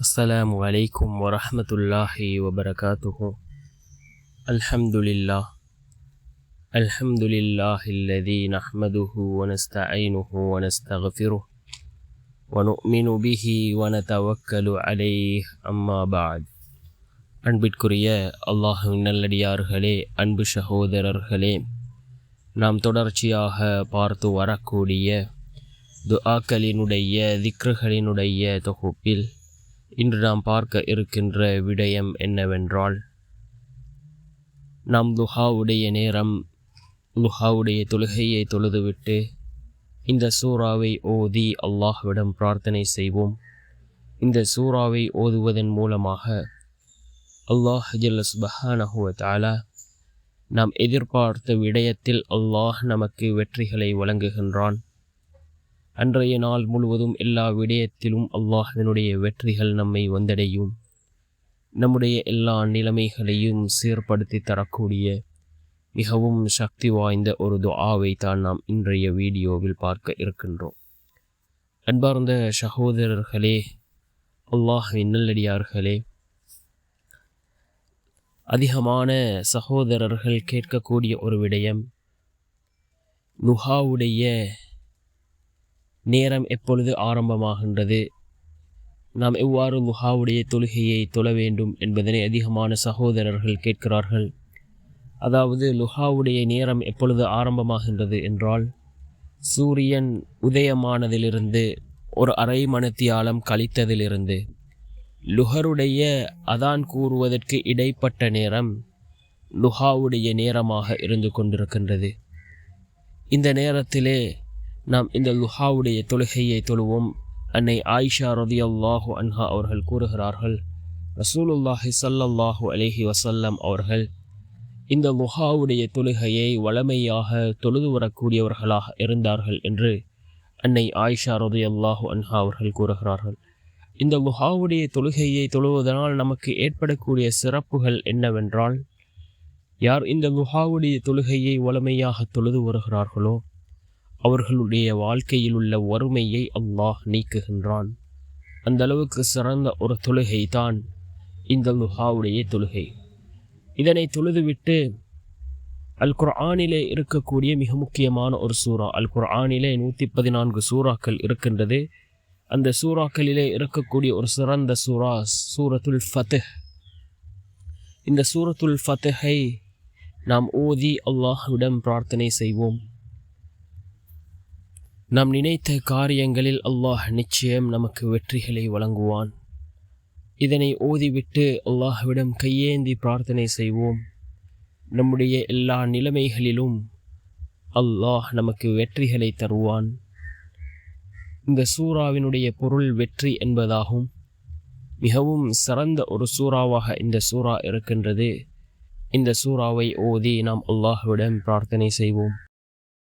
السلام عليكم ورحمة الله وبركاته. الحمد لله الذي نحمده ونستعينه ونستغفره ونؤمن به ونتوكل عليه أما بعد. அன்பிற்குரிய அல்லாஹ்வின் நல்லடியார்களே, அன்பு சகோதரர்களே, நாம் தொடர்ச்சியாக பார்த்து வரக்கூடிய துஆக்களினுடைய திக்ருகளினுடைய தொகுப்பில் இன்று நாம் பார்க்க இருக்கின்ற விடயம் என்னவென்றால், நாம் லுஹாவுடைய தொழுகையை தொழுதுவிட்டு இந்த சூறாவை ஓதி அல்லாஹ்விடம் பிரார்த்தனை செய்வோம். இந்த சூறாவை ஓதுவதன் மூலமாக அல்லாஹ் ஜல்ல சுப்ஹானஹு வ தஆலா நாம் எதிர்பார்த்த விடயத்தில் அல்லாஹ் நமக்கு வெற்றிகளை வழங்குகின்றான். அன்றைய நாள் முழுவதும் எல்லா விடயத்திலும் அல்லாஹ்வினுடைய வெற்றிகள் நம்மை வந்தடையும். நம்முடைய எல்லா நிலைமைகளையும் சீர்படுத்தி தரக்கூடிய மிகவும் சக்தி வாய்ந்த ஒரு துஆவை தான் நாம் இன்றைய வீடியோவில் பார்க்க இருக்கின்றோம். அன்பார்ந்த சகோதரர்களே, அல்லாஹ்வின் நல்லடியார்களே, அதிகமான சகோதரர்கள் கேட்கக்கூடிய ஒரு விடயம், லுஹாவுடைய நேரம் எப்பொழுது ஆரம்பமாகின்றது, நாம் எவ்வாறு லுஹாவுடைய தொழுகையை தொழ வேண்டும் என்பதனை அதிகமான சகோதரர்கள் கேட்கிறார்கள். அதாவது லுஹாவுடைய நேரம் எப்பொழுது ஆரம்பமாகின்றது என்றால், சூரியன் உதயமானதிலிருந்து ஒரு அரை மணித்தியாலம் கழித்ததிலிருந்து லுஹருடைய அதான் கூறுவதற்கு இடைப்பட்ட நேரம் லுஹாவுடைய நேரமாக இருந்து கொண்டிருக்கின்றது. இந்த நேரத்திலே நாம் இந்த லுஹாவுடைய தொழுகையை தொழுவோம். அன்னை ஆயிஷா ரலியல்லாஹு அன்ஹா அவர்கள் கூறுகிறார்கள், ரசூலுல்லாஹி ஸல்லல்லாஹு அலைஹி வஸல்லம் அவர்கள் இந்த லுஹாவுடைய தொழுகையை வழமையாக தொழுது வரக்கூடியவர்களாக இருந்தார்கள் என்று அன்னை ஆயிஷா ரலியல்லாஹு அன்ஹா அவர்கள் கூறுகிறார்கள். இந்த லுஹாவுடைய தொழுகையை தொழுவதனால் நமக்கு ஏற்படக்கூடிய சிறப்புகள் என்னவென்றால், யார் இந்த லுஹாவுடைய தொழுகையை வழமையாக தொழுது வருகிறார்களோ அவர்களுடைய வாழ்க்கையில் உள்ள வறுமையை அல்லாஹ் நீக்குகின்றான். அந்த அளவுக்கு சிறந்த ஒரு தொழுகை தான் இந்த லுஹாவுடைய தொழுகை. இதனை தொழுதுவிட்டு அல் குர்ஆனிலே இருக்கக்கூடிய மிக முக்கியமான ஒரு சூறா, அல் குர்ஆனிலே 114 சூறாக்கள் இருக்கின்றது. அந்த சூறாக்களிலே இருக்கக்கூடிய ஒரு சிறந்த சூரா சூரத்துல் ஃபத்ஹ். இந்த சூரத்துல் ஃபத்ஹை நாம் ஓதி அல்லாஹ்விடம் பிரார்த்தனை செய்வோம். நாம் நினைத்த காரியங்களில் அல்லாஹ் நிச்சயம் நமக்கு வெற்றிகளை வழங்குவான். இதனை ஓதிவிட்டு அல்லாஹ்விடம் கையேந்தி பிரார்த்தனை செய்வோம். நம்முடைய எல்லா நிலைமைகளிலும் அல்லாஹ் நமக்கு வெற்றிகளை தருவான். இந்த சூறாவினுடைய பொருள் வெற்றி என்பதாகும். மிகவும் சிறந்த ஒரு சூறாவாக இந்த சூறா இருக்கின்றது. இந்த சூறாவை ஓதி நாம் அல்லாஹ்விடம் பிரார்த்தனை செய்வோம்.